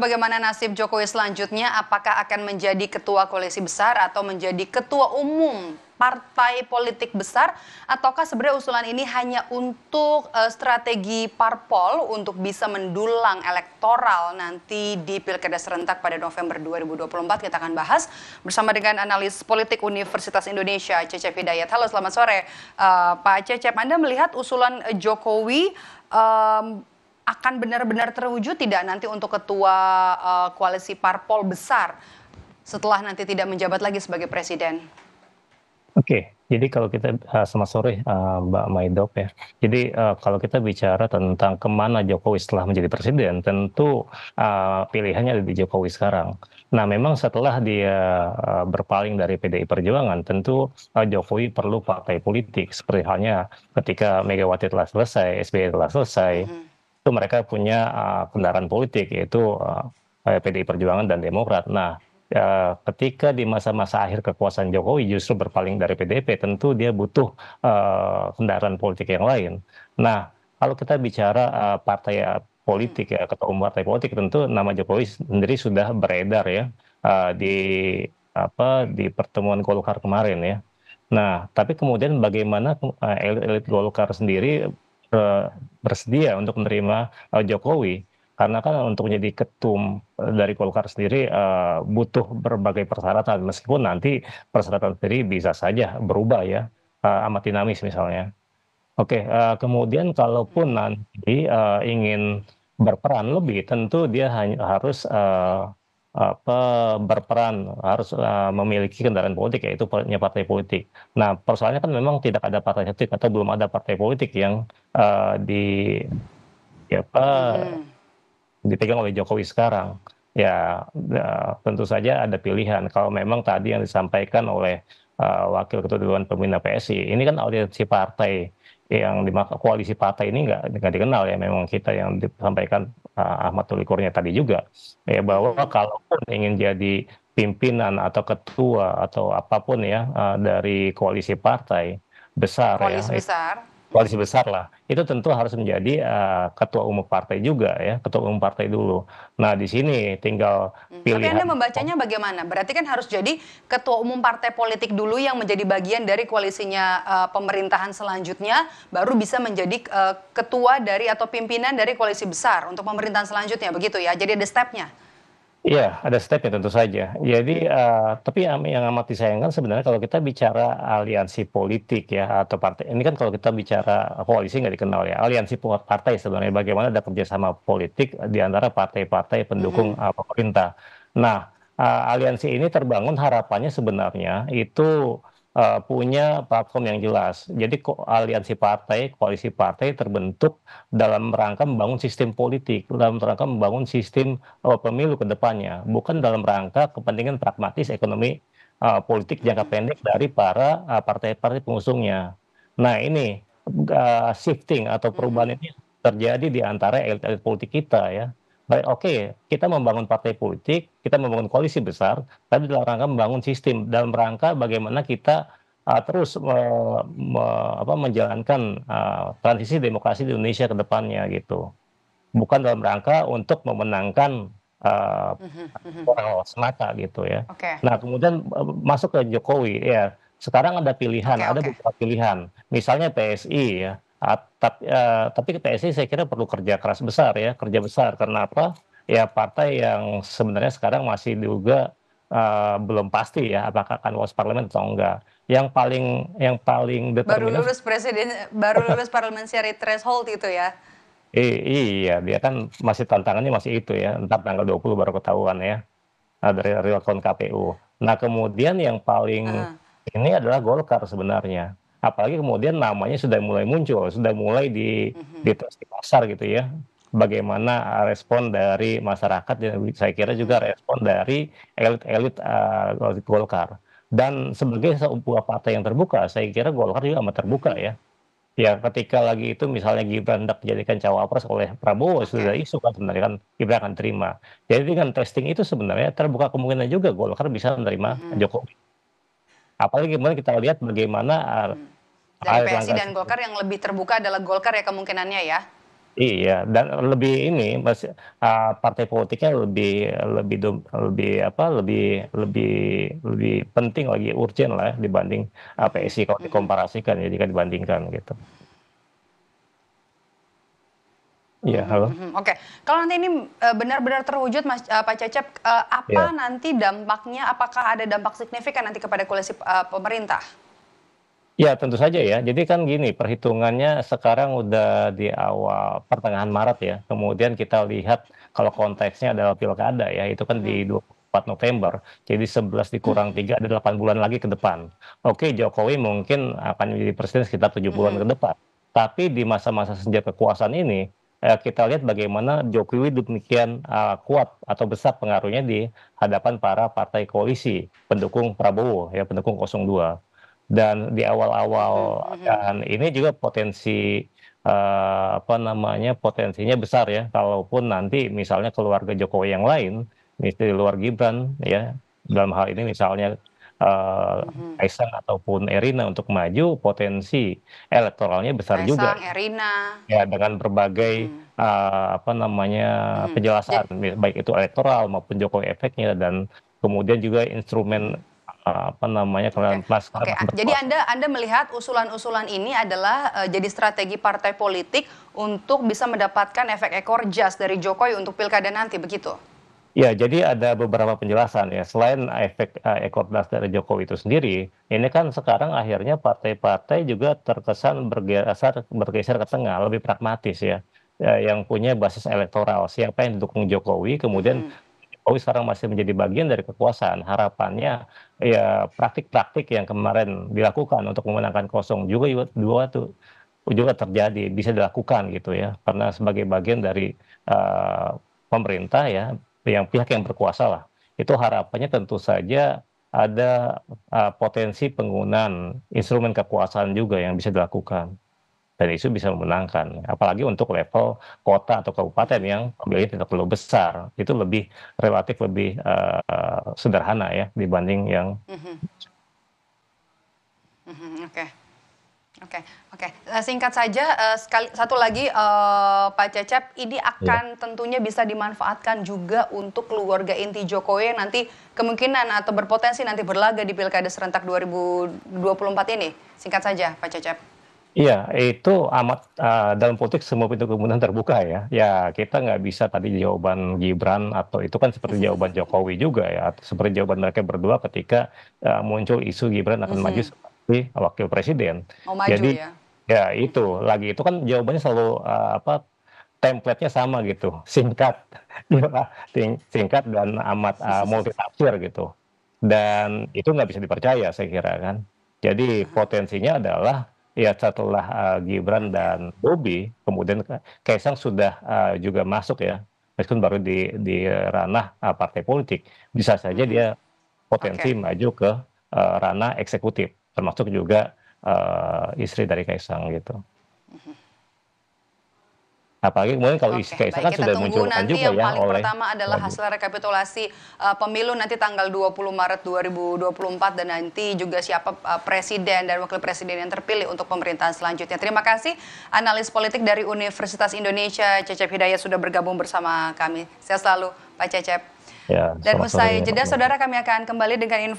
Bagaimana nasib Jokowi selanjutnya? Apakah akan menjadi ketua koalisi besar atau menjadi ketua umum partai politik besar? Ataukah sebenarnya usulan ini hanya untuk strategi parpol untuk bisa mendulang elektoral nanti di Pilkada serentak pada November 2024? Kita akan bahas bersama dengan analis politik Universitas Indonesia, Cecep Hidayat. Halo, selamat sore. Pak Cecep, Anda melihat usulan Jokowi akan benar-benar terwujud tidak nanti untuk ketua koalisi parpol besar setelah nanti tidak menjabat lagi sebagai presiden? Oke, jadi kalau kita selamat sore Mbak Maidop ya. Jadi kalau kita bicara tentang kemana Jokowi setelah menjadi presiden, tentu pilihannya ada di Jokowi sekarang. Nah, memang setelah dia berpaling dari PDI Perjuangan, tentu Jokowi perlu partai politik. Seperti halnya ketika Megawati telah selesai, SBY telah selesai, itu mereka punya kendaraan politik yaitu PDI Perjuangan dan Demokrat. Nah, ketika di masa-masa akhir kekuasaan Jokowi justru berpaling dari PDIP, tentu dia butuh kendaraan politik yang lain. Nah, kalau kita bicara partai politik ya, ketua umum partai politik, tentu nama Jokowi sendiri sudah beredar ya di di pertemuan Golkar kemarin ya. Nah, tapi kemudian bagaimana elit-elit Golkar sendiri eh, bersedia untuk menerima Jokowi? Karena kan untuk menjadi ketum dari Golkar sendiri butuh berbagai persyaratan, meskipun nanti persyaratan sendiri bisa saja berubah ya, amat dinamis misalnya. Oke, kemudian kalaupun nanti ingin berperan lebih, tentu dia hanya harus berperan, harus memiliki kendaraan politik, yaitu punya partai politik. Nah, persoalannya kan memang tidak ada partai politik atau belum ada partai politik yang di ya, dipegang oleh Jokowi sekarang. Ya, tentu saja ada pilihan. Kalau memang tadi yang disampaikan oleh Wakil Ketua Dewan Pembina PSI, ini kan aliansi partai yang koalisi partai ini nggak dikenal ya. Memang kita yang disampaikan Ahmad Tulikurnya tadi juga, ya bahwa kalaupun ingin jadi pimpinan atau ketua atau apapun ya dari koalisi partai besar ya, Koalisi besar. koalisi besar lah, itu tentu harus menjadi ketua umum partai juga ya, ketua umum partai dulu. Nah, di sini tinggal Tapi Anda pilihan. membacanya bagaimana? Berarti kan harus jadi ketua umum partai politik dulu yang menjadi bagian dari koalisinya pemerintahan selanjutnya, baru bisa menjadi ketua dari atau pimpinan dari koalisi besar untuk pemerintahan selanjutnya, begitu ya? Jadi ada stepnya. Iya, ada stepnya tentu saja. Jadi, tapi yang amat disayangkan sebenarnya kalau kita bicara aliansi politik ya, atau partai, ini kan kalau kita bicara koalisi nggak dikenal ya, aliansi partai sebenarnya bagaimana ada kerjasama politik di antara partai-partai pendukung pemerintah. Nah, aliansi ini terbangun harapannya sebenarnya itu punya platform yang jelas. Jadi aliansi partai, koalisi partai terbentuk dalam rangka membangun sistem politik, dalam rangka membangun sistem pemilu ke depannya, bukan dalam rangka kepentingan pragmatis ekonomi politik jangka pendek dari para partai-partai pengusungnya. Nah, ini shifting atau perubahan ini terjadi di antara elit-elit politik kita ya. Baik, oke, kita membangun partai politik, kita membangun koalisi besar, tapi dalam rangka membangun sistem, dalam rangka bagaimana kita terus menjalankan transisi demokrasi di Indonesia ke depannya gitu. Bukan dalam rangka untuk memenangkan uh, orang semata gitu ya. Oke, Nah, kemudian masuk ke Jokowi ya. Sekarang ada pilihan, oke, ada oke. beberapa pilihan. Misalnya PSI ya. Tapi ke PSI saya kira perlu kerja keras besar ya, kerja besar. Karena apa? Ya partai yang sebenarnya sekarang masih juga belum pasti ya apakah akan lolos parlemen atau enggak. Yang paling Baru determinan. lulus presiden, baru lulus parliamentary threshold itu ya. Iya, dia kan masih tantangannya masih itu ya, entar tanggal 20 baru ketahuan ya, dari real count KPU. Nah, kemudian yang paling Heeh. ini adalah Golkar sebenarnya. Apalagi kemudian namanya sudah mulai muncul, sudah mulai di tes di pasar gitu ya. Bagaimana respon dari masyarakat dan saya kira juga respon dari elit-elit Golkar. Dan sebagai sebuah partai yang terbuka, saya kira Golkar juga amat terbuka ya. Ya, ketika lagi itu misalnya Gibran hendak dijadikan cawapres oleh Prabowo, sudah Oke. isu kan sebenarnya kan Gibran akan terima. Jadi dengan testing itu sebenarnya terbuka kemungkinan juga Golkar bisa menerima Jokowi. Apalagi kemudian kita lihat bagaimana Dari PSI Erlangga dan Golkar yang lebih terbuka adalah Golkar ya kemungkinannya ya. Iya, dan lebih ini partai politiknya lebih lebih lebih apa, lebih lebih penting lagi, urgent lah dibanding Mhm, PSI kalau mhm. dikomparasikan ya, jika dibandingkan gitu. Iya, Mhm, halo? mhm, oke. Kalau nanti ini, benar-benar terwujud Pak Cecep, apa Iya. nanti dampaknya? Apakah ada dampak signifikan nanti kepada koalisi, pemerintah? Ya tentu saja ya. Jadi kan gini, perhitungannya sekarang udah di awal pertengahan Maret ya, kemudian kita lihat kalau konteksnya adalah pilkada ya, itu kan Mhm, di 24 November, jadi 11 dikurang 3 ada 8 bulan lagi ke depan. Oke, Jokowi mungkin akan menjadi presiden sekitar 7 bulan mhm, ke depan, tapi di masa-masa senjata kekuasaan ini, kita lihat bagaimana Jokowi demikian, kuat atau besar pengaruhnya di hadapan para partai koalisi pendukung Prabowo ya, pendukung 02. Dan di mhm, awal-awal mhm. dan ini juga potensi, apa namanya, potensinya besar ya, kalaupun nanti misalnya keluarga Jokowi yang lain, di luar Gibran ya, dalam hal ini misalnya, Mhm. Kaisang ataupun Erina untuk maju, potensi elektoralnya besar juga Kaisang, Erina, ya, dengan berbagai, mhm, apa namanya, mhm. penjelasan, baik itu elektoral maupun Jokowi efeknya dan kemudian juga instrumen, Mhm. apa namanya, Oke, karena sekarang oke. masih Jadi berkuasa. Anda melihat usulan-usulan ini adalah, jadi strategi partai politik untuk bisa mendapatkan efek ekor jas dari Jokowi untuk pilkada nanti, begitu? Ya, jadi ada beberapa penjelasan ya, selain efek, ekor das dari Jokowi itu sendiri, ini kan sekarang akhirnya partai-partai juga terkesan bergeser ke tengah, lebih pragmatis ya, yang punya basis elektoral. Siapa yang didukung Jokowi, kemudian Mhm, Jokowi sekarang masih menjadi bagian dari kekuasaan. Harapannya ya praktik-praktik yang kemarin dilakukan untuk memenangkan kosong juga juga dua tuh juga terjadi, bisa dilakukan gitu ya. Karena sebagai bagian dari, pemerintah ya, yang pihak yang berkuasa lah, itu harapannya tentu saja ada, potensi penggunaan instrumen kekuasaan juga yang bisa dilakukan, dan itu bisa memenangkan. Apalagi untuk level kota atau kabupaten mhm, yang pemilihnya tidak terlalu besar, itu lebih relatif lebih, sederhana ya dibanding yang mhm, mhm, oke. Oke, oke. Singkat saja, satu lagi, Pak Cecep, ini ya. akan tentunya bisa dimanfaatkan juga untuk keluarga inti Jokowi yang nanti kemungkinan atau berpotensi nanti berlaga di Pilkada serentak 2024 ini? Singkat saja, Pak Cecep. Iya, itu amat, dalam politik semua pintu kemungkinan terbuka ya. Ya kita nggak bisa tadi jawaban Gibran atau itu kan seperti jawaban Jokowi juga ya, atau seperti jawaban mereka berdua ketika, muncul isu Gibran akan maju Mhm, sebagai wakil presiden. mau maju Jadi, ya? ya itu, Mhm, lagi itu kan jawabannya selalu, apa, template-nya sama gitu, singkat, iya, singkat dan amat, multitafsir gitu. Dan itu nggak bisa dipercaya saya kira kan. Jadi potensinya adalah, ya setelah, Gibran oke, dan Bobi, kemudian Kaisang sudah, juga masuk ya, meskipun baru di ranah, partai politik, bisa saja mhm, dia potensi oke. maju ke, ranah eksekutif, termasuk juga, istri dari Kaisang gitu. Apalagi kemudian kalau istri Oke, Kaisang baik, kan kita sudah tunggu dimunculkan nanti juga yang ya paling oleh pertama adalah waduh, hasil rekapitulasi pemilu nanti tanggal 20 Maret 2024 dan nanti juga siapa presiden dan wakil presiden yang terpilih untuk pemerintahan selanjutnya. Terima kasih analis politik dari Universitas Indonesia Cecep Hidayat sudah bergabung bersama kami. Sehat selalu Pak Cecep. ya Dan selamat sore usai Mbak jeda Mega. saudara kami akan kembali dengan informasi